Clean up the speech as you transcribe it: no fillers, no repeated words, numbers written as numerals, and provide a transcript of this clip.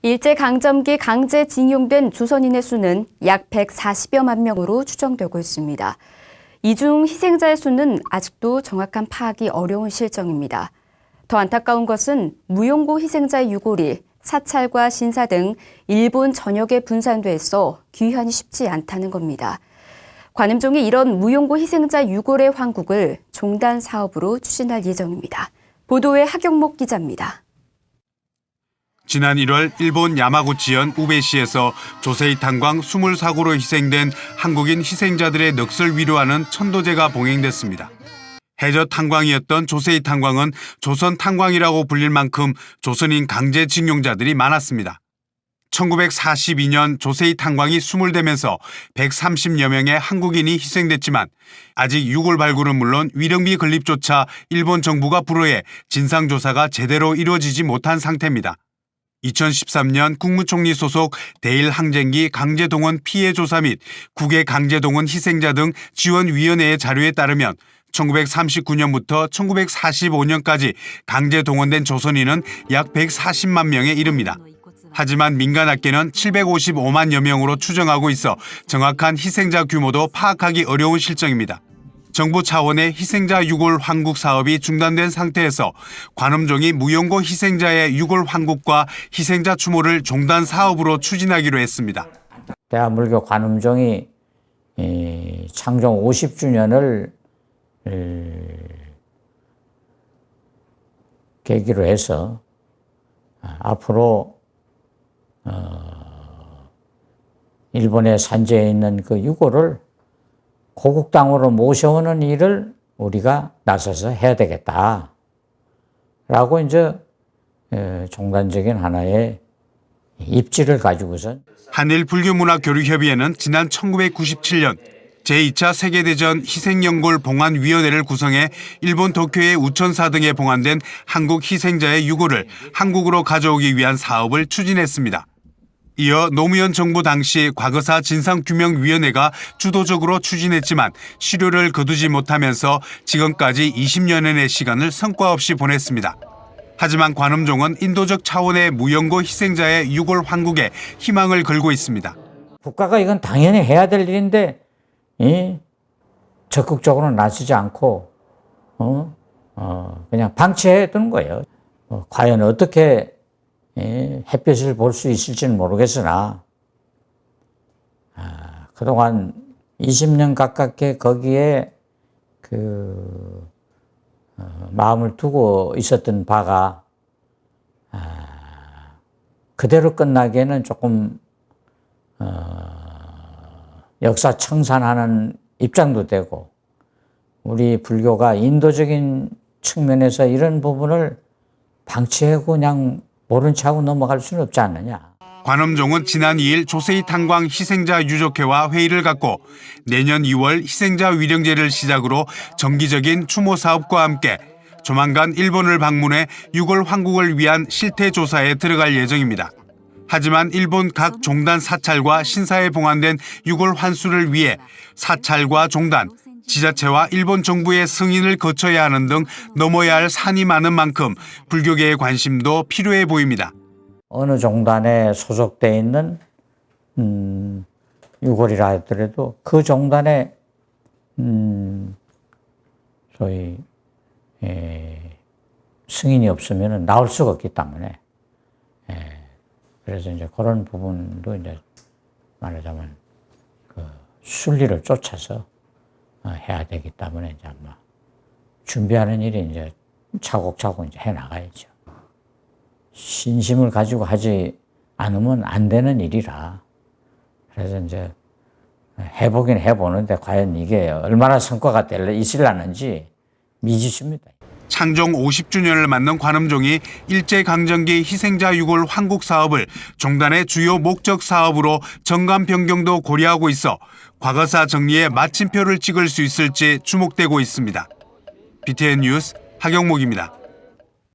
일제강점기 강제징용된 조선인의 수는 약 140여만 명으로 추정되고 있습니다. 이 중 희생자의 수는 아직도 정확한 파악이 어려운 실정입니다. 더 안타까운 것은 무용고 희생자의 유골이 사찰과 신사 등 일본 전역에 분산돼 있어 귀환이 쉽지 않다는 겁니다. 관음종이 이런 무용고 희생자 유골의 환국을 종단 사업으로 추진할 예정입니다. 보도에 하경목 기자입니다. 지난 1월 일본 야마구치현 우베시에서 조세이 탄광 20사고로 희생된 한국인 희생자들의 넋을 위로하는 천도제가 봉행됐습니다. 해저 탄광이었던 조세이 탄광은 조선 탄광이라고 불릴 만큼 조선인 강제징용자들이 많았습니다. 1942년 조세이 탄광이 수물되면서 130여 명의 한국인이 희생됐지만 아직 유골 발굴은 물론 위령비 건립조차 일본 정부가 불허해 진상조사가 제대로 이루어지지 못한 상태입니다. 2013년 국무총리 소속 대일항쟁기 강제동원 피해조사 및 국외 강제동원 희생자 등 지원위원회의 자료에 따르면 1939년부터 1945년까지 강제동원된 조선인은 약 140만 명에 이릅니다. 하지만 민간학계는 755만여 명으로 추정하고 있어 정확한 희생자 규모도 파악하기 어려운 실정입니다. 정부 차원의 희생자 유골 환국 사업이 중단된 상태에서 관음종이 무용고 희생자의 유골 환국과 희생자 추모를 종단 사업으로 추진하기로 했습니다. 대한불교 관음종이 창종 50주년을 계기로 해서 앞으로 일본의 산재에 있는 그 유골을 고국 땅으로 모셔오는 일을 우리가 나서서 해야 되겠다. 라고 이제 종단적인 하나의 입지를 가지고선 한일불교문화교류협의회는 지난 1997년 제2차 세계대전 희생연골 봉안위원회를 구성해 일본 도쿄의 우천사 등에 봉안된 한국 희생자의 유골을 한국으로 가져오기 위한 사업을 추진했습니다. 이어 노무현 정부 당시 과거사 진상규명위원회가 주도적으로 추진했지만 실효를 거두지 못하면서 지금까지 20여년의 시간을 성과 없이 보냈습니다. 하지만 관음종은 인도적 차원의 무용고 희생자의 유골 환국에 희망을 걸고 있습니다. 국가가 이건 당연히 해야 될 일인데 적극적으로 나서지 않고 그냥 방치해 두는 거예요. 과연 어떻게 햇빛을 볼 수 있을지는 모르겠으나 그동안 20년 가깝게 거기에 마음을 두고 있었던 바가 그대로 끝나기에는 조금 역사 청산하는 입장도 되고 우리 불교가 인도적인 측면에서 이런 부분을 방치하고 그냥 모른 척하고 넘어갈 수는 없지 않느냐. 관음종은 지난 2일 조세이 탄광 희생자 유족회와 회의를 갖고 내년 2월 희생자 위령제를 시작으로 정기적인 추모 사업과 함께 조만간 일본을 방문해 유골 환국을 위한 실태 조사에 들어갈 예정입니다. 하지만 일본 각 종단 사찰과 신사에 봉안된 유골 환수를 위해 사찰과 종단, 지자체와 일본 정부의 승인을 거쳐야 하는 등 넘어야 할 산이 많은 만큼 불교계의 관심도 필요해 보입니다. 어느 종단에 소속돼 있는 유골이라 하더라도 그 종단에 소위 승인이 없으면 나올 수가 없기 때문에 그래서 이제 그런 부분도 이제 말하자면 그 순리를 쫓아서 해야 되기 때문에 이제 아마 준비하는 일이 이제 차곡차곡 이제 해 나가야죠. 신심을 가지고 하지 않으면 안 되는 일이라. 그래서 이제 해보긴 해보는데 과연 이게 얼마나 성과가 있을라는지 미지수입니다. 창종 50주년을 맞는 관음종이 일제강점기 희생자 유골 환국 사업을 종단의 주요 목적 사업으로 정관 변경도 고려하고 있어 과거사 정리에 마침표를 찍을 수 있을지 주목되고 있습니다. BTN 뉴스 하경목입니다.